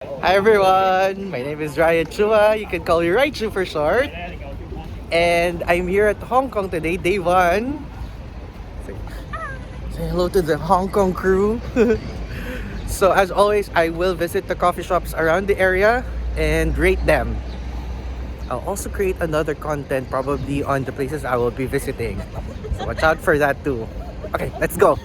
Hi everyone, my name is RyChu. You can call me RyChu for short. And I'm here at Hong Kong today, day one. Say hello to the Hong Kong crew. So as always, I will visit the coffee shops around the area and rate them. I'll also create another content probably on the places I will be visiting. So watch out for that too. Okay, let's go.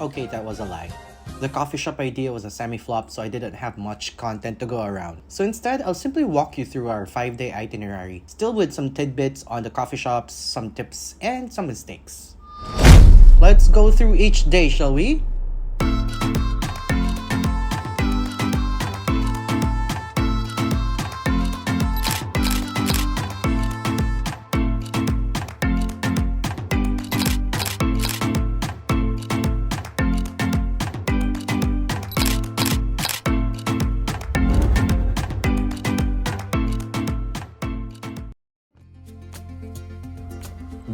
Okay, that was a lie. The coffee shop idea was a semi-flop, so I didn't have much content to go around. So instead, I'll simply walk you through our 5-day itinerary, still with some tidbits on the coffee shops, some tips, and some mistakes. Let's go through each day, shall we?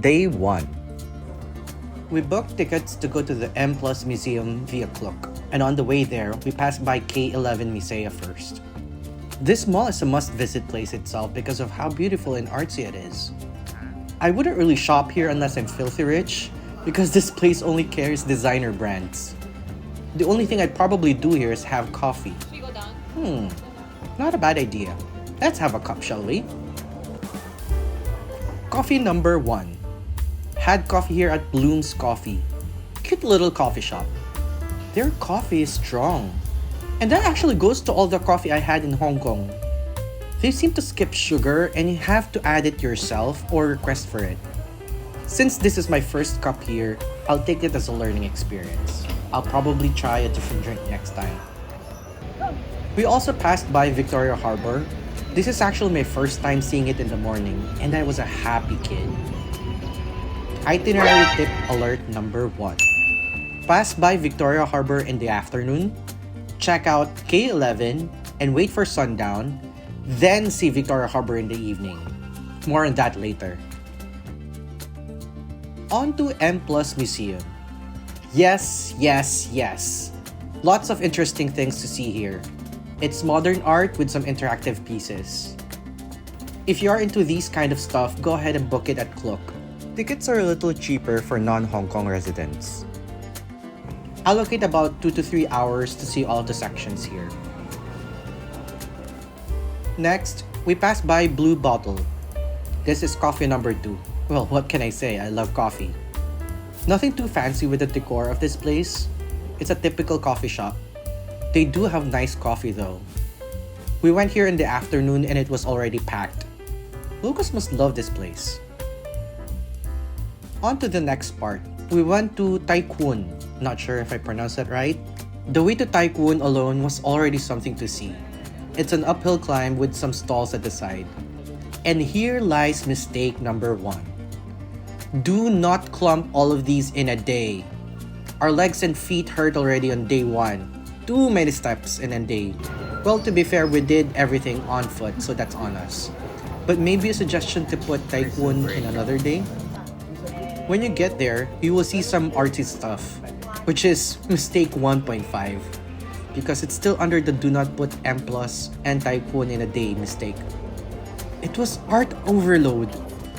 Day 1. We booked tickets to go to the M Plus Museum via Klook, and on the way there, we passed by K11 Mall first. This mall is a must-visit place itself because of how beautiful and artsy it is. I wouldn't really shop here unless I'm filthy rich, because this place only carries designer brands. The only thing I'd probably do here is have coffee. Should we go down? Not a bad idea. Let's have a cup, shall we? Coffee number 1. Had coffee here at Bloom's Coffee. Cute little coffee shop. Their coffee is strong. And that actually goes to all the coffee I had in Hong Kong. They seem to skip sugar and you have to add it yourself or request for it. Since this is my first cup here, I'll take it as a learning experience. I'll probably try a different drink next time. We also passed by Victoria Harbour. This is actually my first time seeing it in the morning, and I was a happy kid. Itinerary tip alert number 1. Pass by Victoria Harbour in the afternoon, check out K11 and wait for sundown, then see Victoria Harbour in the evening. More on that later. On to M Plus Museum. Yes. Lots of interesting things to see here. It's modern art with some interactive pieces. If you are into these kind of stuff, go ahead and book it at Klook. Tickets are a little cheaper for non-Hong Kong residents. Allocate about 2 to 3 hours to see all the sections here. Next, we pass by Blue Bottle. This is coffee number 2. Well, what can I say? I love coffee. Nothing too fancy with the decor of this place. It's a typical coffee shop. They do have nice coffee though. We went here in the afternoon and it was already packed. Lucas must love this place. On to the next part. We went to Tycoon. Not sure if I pronounced that right. The way to Tycoon alone was already something to see. It's an uphill climb with some stalls at the side. And here lies mistake number 1. Do not clump all of these in a day. Our legs and feet hurt already on day 1. Too many steps in a day. Well, to be fair, we did everything on foot, so that's on us. But maybe a suggestion to put Tycoon in another day? When you get there, you will see some artsy stuff, which is mistake 1.5, because it's still under the do not put M Plus and Tycoon in a day mistake. It was art overload.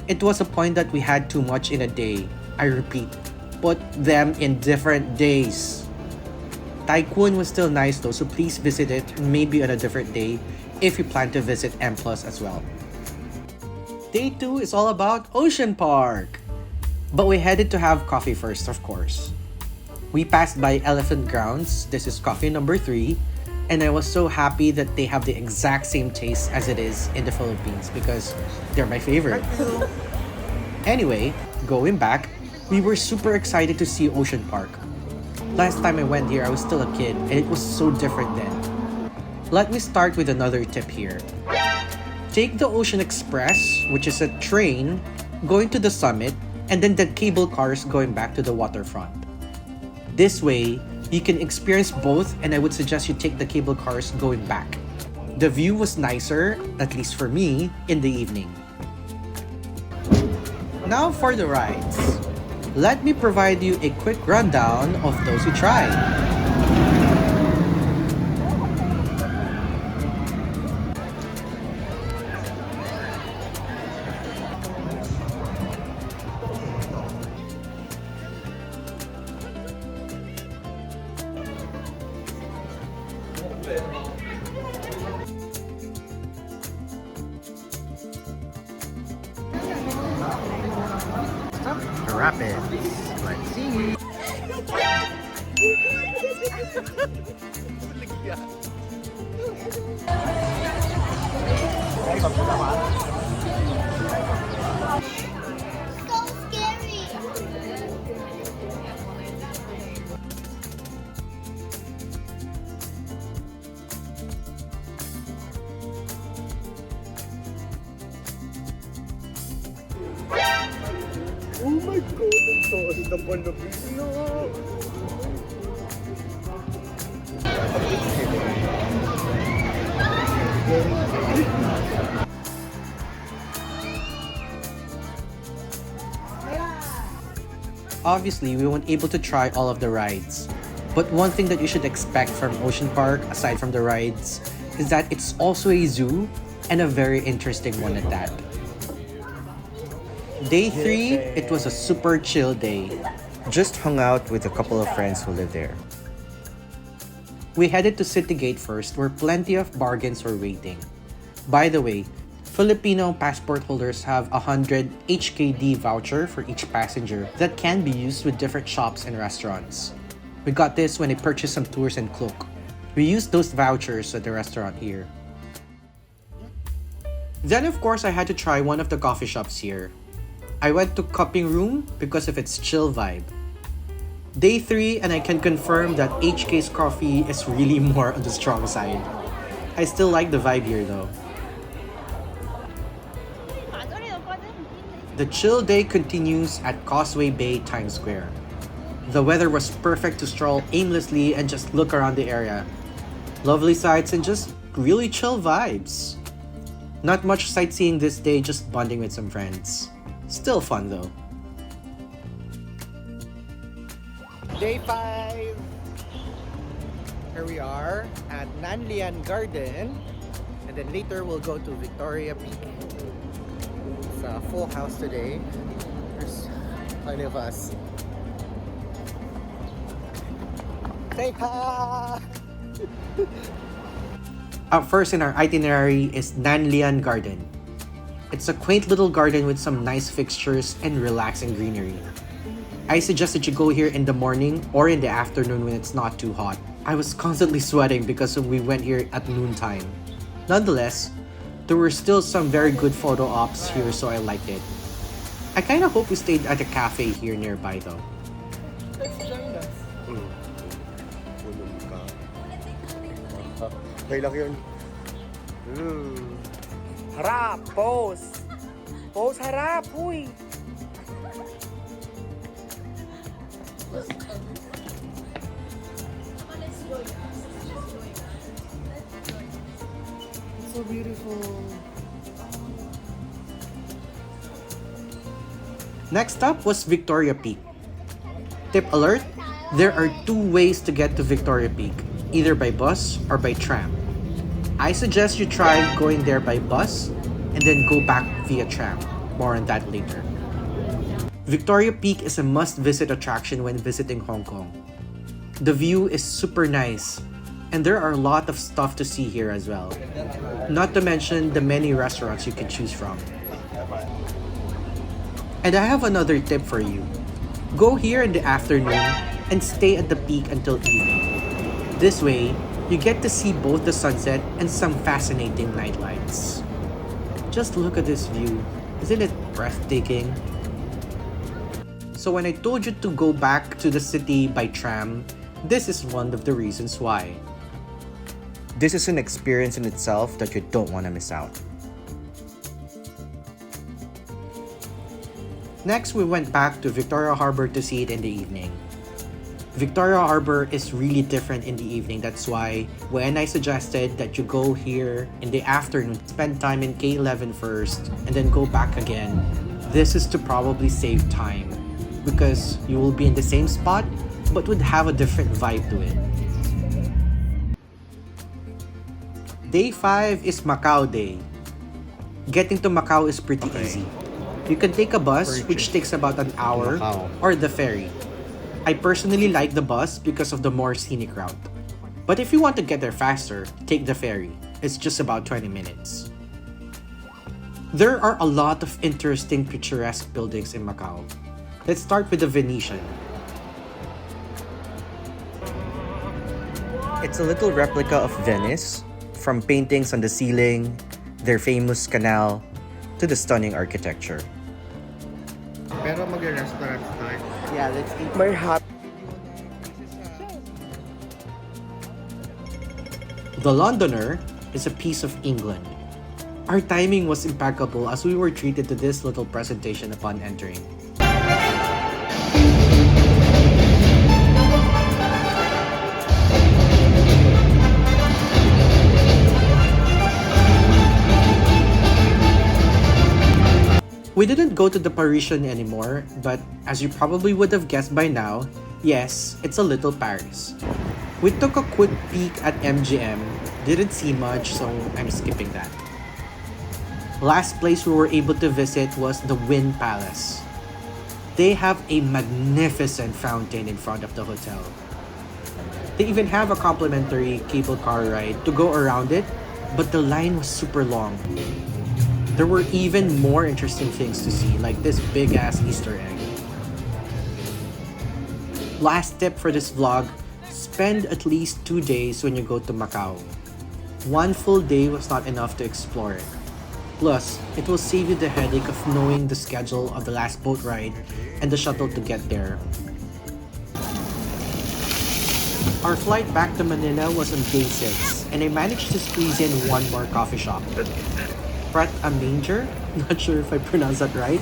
It was a point that we had too much in a day. I repeat, put them in different days. Tycoon was still nice though, so please visit it maybe on a different day if you plan to visit M Plus as well. Day 2 is all about Ocean Park. But we headed to have coffee first, of course. We passed by Elephant Grounds. This is coffee number 3. And I was so happy that they have the exact same taste as it is in the Philippines because they're my favorite. Anyway, going back, we were super excited to see Ocean Park. Last time I went here, I was still a kid and it was so different then. Let me start with another tip here. Take the Ocean Express, which is a train going to the summit, and then the cable cars going back to the waterfront. This way, you can experience both, and I would suggest you take the cable cars going back. The view was nicer, at least for me, in the evening. Now for the rides. Let me provide you a quick rundown of those we tried. The rapids. Let's see. So scary. Oh my god, ang taas naman na bigla. Obviously, we weren't able to try all of the rides. But one thing that you should expect from Ocean Park, aside from the rides, is that it's also a zoo and a very interesting one at that. Day 3, it was a super chill day. Just hung out with a couple of friends who live there. We headed to City Gate first, where plenty of bargains were waiting. By the way, Filipino passport holders have a 100 HKD voucher for each passenger that can be used with different shops and restaurants. We got this when I purchased some tours in Cloak. We used those vouchers at the restaurant here. Then of course I had to try one of the coffee shops here. I went to Cupping Room because of its chill vibe. Day 3 and I can confirm that HK's coffee is really more on the strong side. I still like the vibe here though. The chill day continues at Causeway Bay, Times Square. The weather was perfect to stroll aimlessly and just look around the area. Lovely sights and just really chill vibes. Not much sightseeing this day, just bonding with some friends. Still fun though. Day 5. Here we are at Nanlian Garden, and then later we'll go to Victoria Peak. It's a full house today. There's plenty of us. Say hi! Up first in our itinerary is Nanlian Garden. It's a quaint little garden with some nice fixtures and relaxing greenery. I suggest that you go here in the morning or in the afternoon when it's not too hot. I was constantly sweating because we went here at noontime. Nonetheless, there were still some very good photo ops here, so I liked it. I kinda hope we stayed at a cafe here nearby though. Okay lang yun. Harap! Pose! Pose harap! Uy! So beautiful. Next up was Victoria Peak. Tip alert, there are 2 ways to get to Victoria Peak, either by bus or by tram. I suggest you try going there by bus and then go back via tram. More on that later. Victoria Peak is a must-visit attraction when visiting Hong Kong. The view is super nice, and there are a lot of stuff to see here as well. Not to mention the many restaurants you can choose from. And I have another tip for you. Go here in the afternoon and stay at the peak until evening. This way, you get to see both the sunset and some fascinating night lights. Just look at this view. Isn't it breathtaking? So when I told you to go back to the city by tram, this is one of the reasons why. This is an experience in itself that you don't want to miss out. Next, we went back to Victoria Harbour to see it in the evening. Victoria Harbour is really different in the evening. That's why when I suggested that you go here in the afternoon, spend time in K11 first, and then go back again, this is to probably save time because you will be in the same spot but would have a different vibe to it. Day 5 is Macau Day. Getting to Macau is pretty easy. You can take a bus, which takes about an hour, or the ferry. I personally like the bus because of the more scenic route. But if you want to get there faster, take the ferry. It's just about 20 minutes. There are a lot of interesting picturesque buildings in Macau. Let's start with the Venetian. It's a little replica of Venice, from paintings on the ceiling, their famous canal, to the stunning architecture. Pero mag-restaurant start. Yeah, let's eat. May hot. The Londoner is a piece of England. Our timing was impeccable as we were treated to this little presentation upon entering. We didn't go to the Parisian anymore, but as you probably would have guessed by now, yes, it's a little Paris. We took a quick peek at MGM, didn't see much, so I'm skipping that. Last place we were able to visit was the Wynn Palace. They have a magnificent fountain in front of the hotel. They even have a complimentary cable car ride to go around it, but the line was super long. There were even more interesting things to see, like this big-ass Easter egg. Last tip for this vlog, spend at least 2 days when you go to Macau. 1 full day was not enough to explore it. Plus, it will save you the headache of knowing the schedule of the last boat ride and the shuttle to get there. Our flight back to Manila was on day 6, and I managed to squeeze in one more coffee shop. Pret a Manger, not sure if I pronounced that right,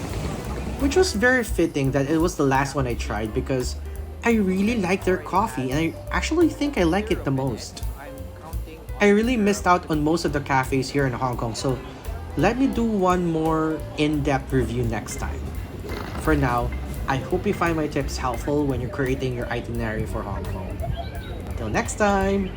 which was very fitting that it was the last one I tried because I really like their coffee and I actually think I like it the most. I really missed out on most of the cafes here in Hong Kong, so let me do one more in-depth review next time. For now, I hope you find my tips helpful when you're creating your itinerary for Hong Kong. Till next time!